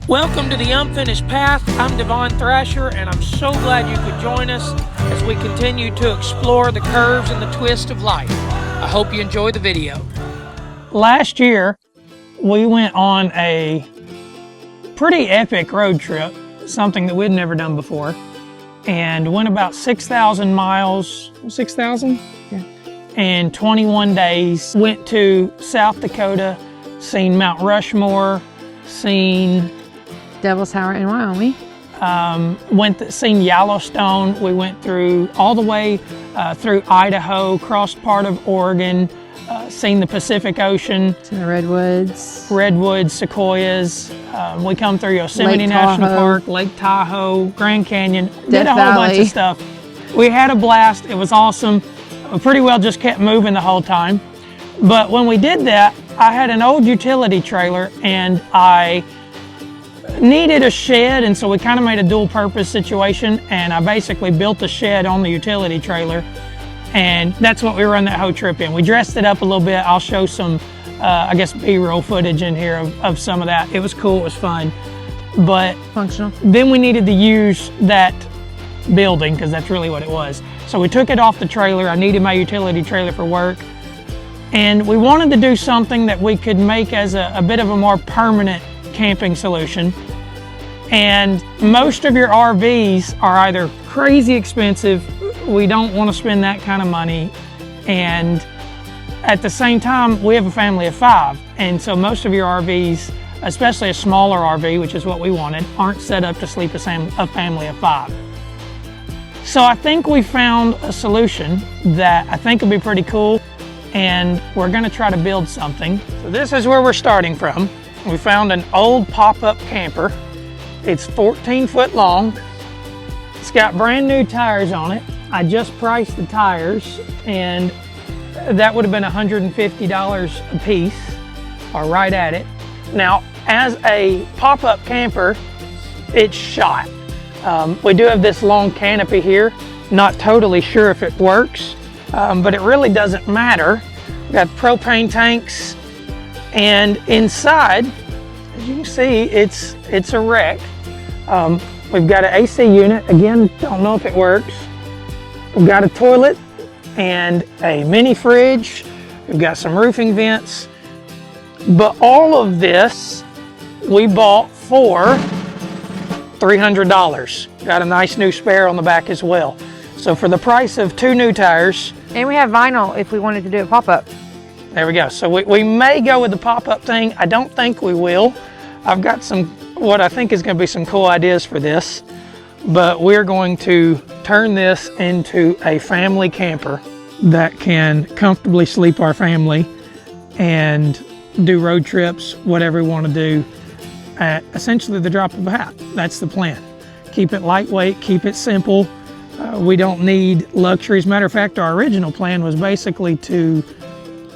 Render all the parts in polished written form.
Welcome to the Unfinished Path. I'm Devon Thrasher, and I'm so glad you could join us as we continue to explore the curves and the twists of life. I hope you enjoy the video. Last year, we went on a pretty epic road trip, something that we'd never done before, and went about 6,000 miles, 6,000? Yeah. In 21 days. Went to South Dakota, seen Mount Rushmore, seen Devil's Tower in Wyoming. Seen Yellowstone. We went through all the way through Idaho, crossed part of Oregon, seen the Pacific Ocean. Seen the redwoods, sequoias. We come through Yosemite Lake National Tahoe. Park, Lake Tahoe, Grand Canyon. Did Death a whole bunch Valley. of stuff. We had a blast. It was awesome. We pretty well just kept moving the whole time. But when we did that, I had an old utility trailer and I needed a shed, and so we kind of made a dual purpose situation, and I basically built a shed on the utility trailer, and that's what we run that whole trip in. We dressed it up a little bit. I'll show some I guess B-roll footage in here of some of that. It was cool, it was fun, but functional. Then we needed to use that building because that's really what it was. So we took it off the trailer. I needed my utility trailer for work, and we wanted to do something that we could make as a bit of a more permanent camping solution. And most of your RVs are either crazy expensive, we don't want to spend that kind of money, and at the same time we have a family of 5, and so most of your RVs, especially a smaller RV, which is what we wanted, aren't set up to sleep a family of 5. So I think we found a solution that I think will be pretty cool, and we're going to try to build something. So this is where we're starting from. We found an old pop-up camper. It's 14 foot long. It's got brand new tires on it. I just priced the tires, and that would have been $150 a piece, or right at it. Now, as a pop-up camper, it's shot. We do have this long canopy here. Not totally sure if it works, but it really doesn't matter. We've got propane tanks, and inside, as you can see, it's a wreck. We've got an AC unit. Again, don't know if it works. We've got a toilet and a mini fridge. We've got some roofing vents. But all of this we bought for $300. Got a nice new spare on the back as well. So for the price of 2 new tires. And we have vinyl if we wanted to do a pop-up. There we go. So we may go with the pop-up thing. I don't think we will. I've got what I think is going to be some cool ideas for this, but we're going to turn this into a family camper that can comfortably sleep our family and do road trips, whatever we want to do, at essentially the drop of a hat. That's the plan. Keep it lightweight, keep it simple. We don't need luxuries. Matter of fact, our original plan was basically to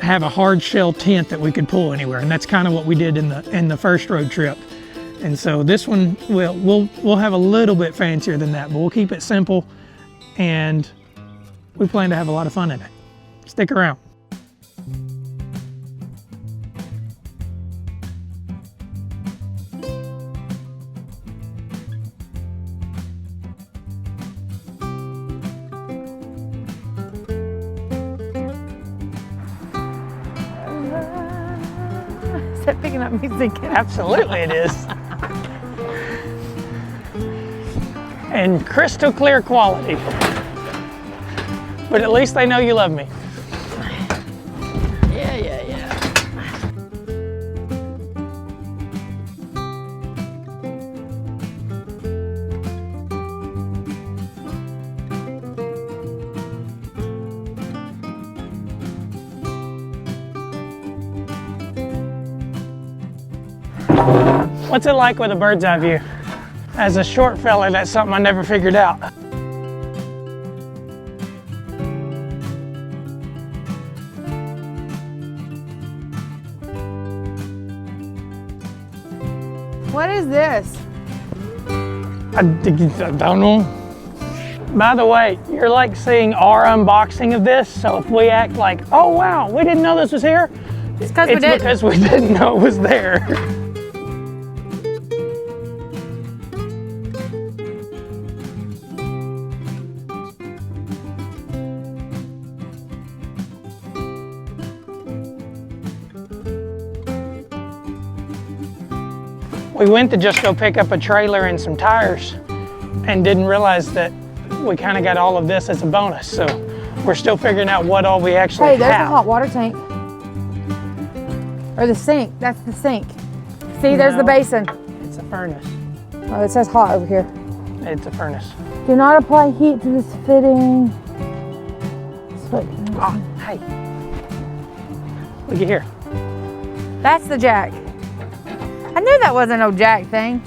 have a hard shell tent that we could pull anywhere, and that's kind of what we did in the first road trip. And so this one we'll have a little bit fancier than that, but we'll keep it simple, and we plan to have a lot of fun in it. Stick around. Is that picking up music? Absolutely it is. And crystal clear quality. But at least they know you love me. Yeah. What's it like with a bird's eye view? As a short fella, that's something I never figured out. What is this? I don't know. By the way, you're like seeing our unboxing of this, so if we act like, oh wow, we didn't know this was here, It's because we didn't know it was there. We went to just go pick up a trailer and some tires and didn't realize that we kind of got all of this as a bonus. So we're still figuring out what all we actually have. Hey, there's a hot water tank. Or the sink, that's the sink. See, there's the basin. It's a furnace. Oh, it says hot over here. It's a furnace. Do not apply heat to this fitting. Oh, hey. Look at here. That's the jack. I knew that wasn't no jack thing.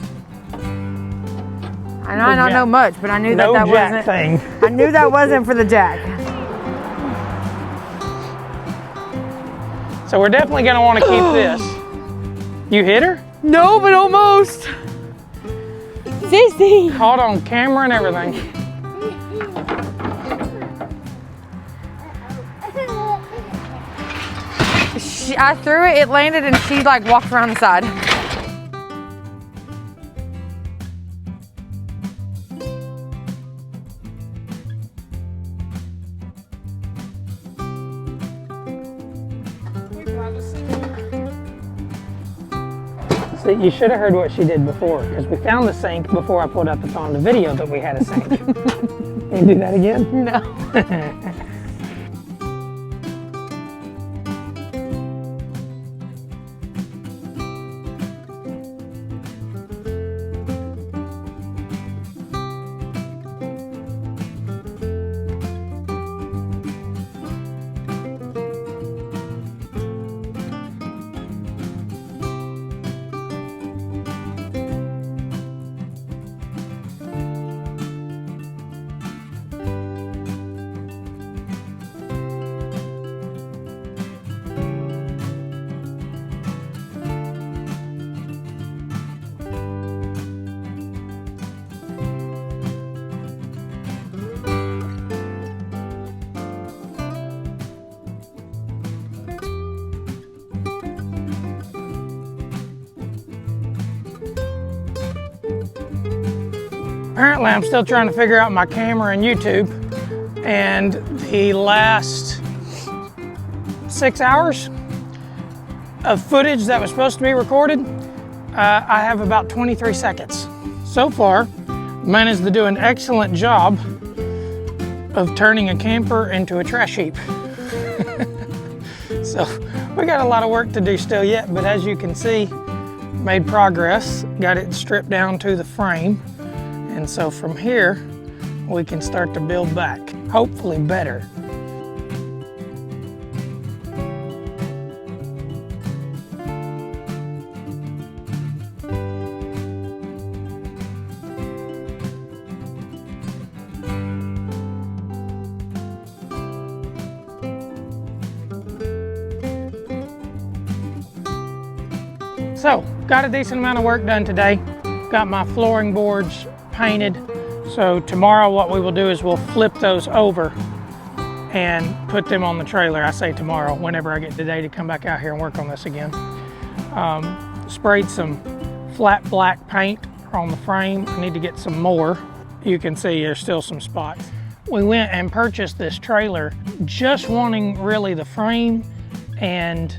And I don't know much, but I knew that wasn't. Thing. I knew that wasn't for the jack. So we're definitely gonna want to keep this. You hit her? No, but almost. Sissy. Caught on camera and everything. I threw it, it landed, and she like walked around the side. See, you should have heard what she did before, because we found the sink before I put up on the video that we had a sink. Can you do that again? No. Apparently I'm still trying to figure out my camera and YouTube, and the last 6 hours of footage that was supposed to be recorded, I have about 23 seconds. So far, managed to do an excellent job of turning a camper into a trash heap. So we got a lot of work to do still yet, but as you can see, made progress, got it stripped down to the frame. And so from here, we can start to build back, hopefully better. So, got a decent amount of work done today. Got my flooring boards painted. So tomorrow what we will do is we'll flip those over and put them on the trailer. I say tomorrow, whenever I get the day to come back out here and work on this again. Sprayed some flat black paint on the frame. I need to get some more. You can see there's still some spots. We went and purchased this trailer just wanting really the frame, and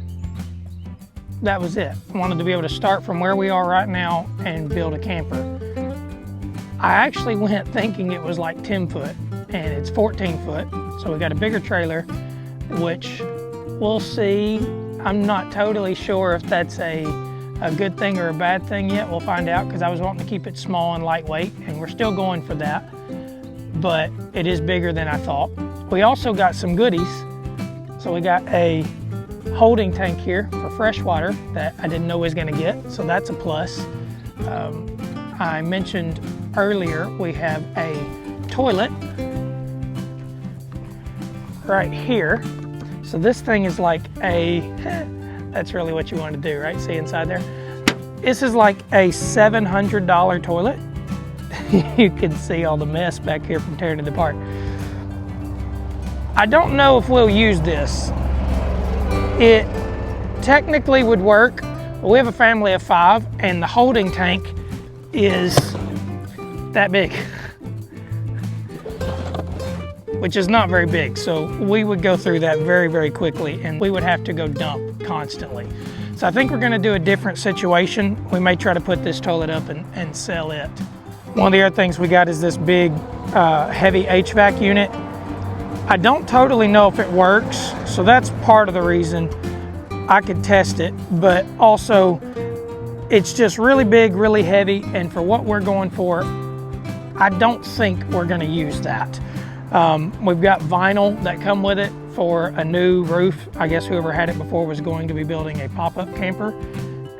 that was it. I wanted to be able to start from where we are right now and build a camper. I actually went thinking it was like 10 foot, and it's 14 foot. So we got a bigger trailer, which we'll see. I'm not totally sure if that's a good thing or a bad thing yet. We'll find out, because I was wanting to keep it small and lightweight, and we're still going for that. But it is bigger than I thought. We also got some goodies. So we got a holding tank here for fresh water that I didn't know we was gonna get, so that's a plus. I mentioned earlier we have a toilet right here. So this thing is like a, that's really what you want to do, right? See inside there? This is like a $700 toilet. You can see all the mess back here from tearing it apart. I don't know if we'll use this. It technically would work. We have a family of 5, and the holding tank is that big, which is not very big. So we would go through that very, very quickly, and we would have to go dump constantly. So I think we're gonna do a different situation. We may try to put this toilet up and sell it. One of the other things we got is this big heavy HVAC unit. I don't totally know if it works, so that's part of the reason. I could test it, but also it's just really big, really heavy, and for what we're going for, I don't think we're gonna use that. We've got vinyl that come with it for a new roof. I guess whoever had it before was going to be building a pop-up camper,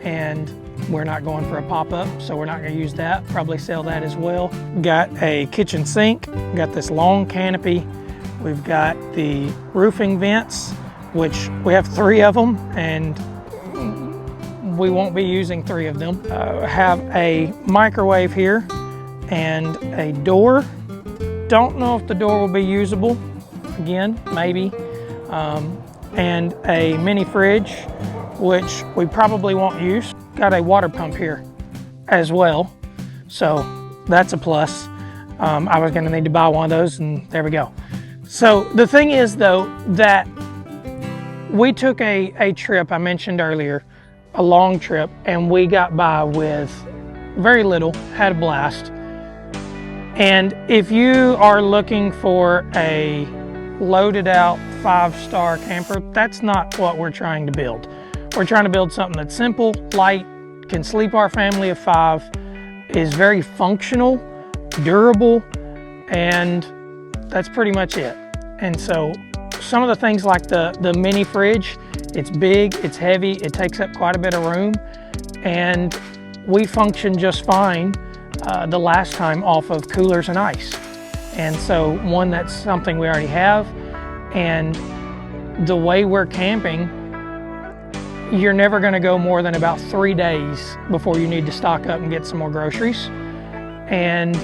and we're not going for a pop-up, so we're not gonna use that. Probably sell that as well. Got a kitchen sink, got this long canopy. We've got the roofing vents, which we have 3 of them, and we won't be using 3 of them. Have a microwave here and a door. Don't know if the door will be usable. Again, maybe. And a mini fridge, which we probably won't use. Got a water pump here as well, so that's a plus. I was gonna need to buy one of those, and there we go. So the thing is though, that we took a trip, I mentioned earlier, a long trip, and we got by with very little, had a blast. And if you are looking for a loaded out 5-star camper, that's not what we're trying to build. We're trying to build something that's simple, light, can sleep our family of 5, is very functional, durable, and that's pretty much it. And so some of the things like the mini fridge, it's big, it's heavy, it takes up quite a bit of room, and we functioned just fine the last time off of coolers and ice. And so one, that's something we already have, and the way we're camping, you're never gonna go more than about 3 days before you need to stock up and get some more groceries. And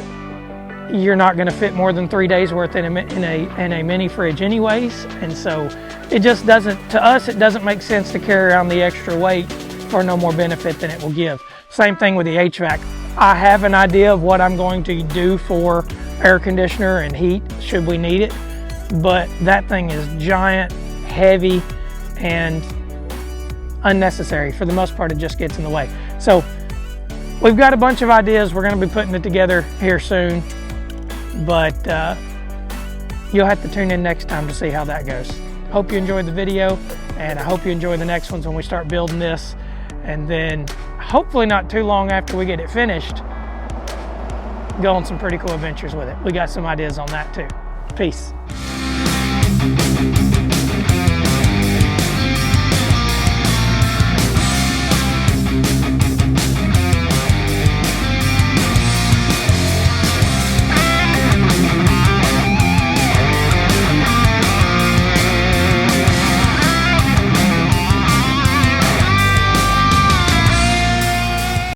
you're not gonna fit more than 3 days worth in a mini fridge anyways. And so it just doesn't, to us, it doesn't make sense to carry around the extra weight for no more benefit than it will give. Same thing with the HVAC. I have an idea of what I'm going to do for air conditioner and heat should we need it, but that thing is giant, heavy, and unnecessary. For the most part, it just gets in the way. So we've got a bunch of ideas. We're going to be putting it together here soon, but you'll have to tune in next time to see how that goes. Hope you enjoyed the video, and I hope you enjoy the next ones when we start building this. And then hopefully not too long after we get it finished, go on some pretty cool adventures with it. We got some ideas on that too. Peace.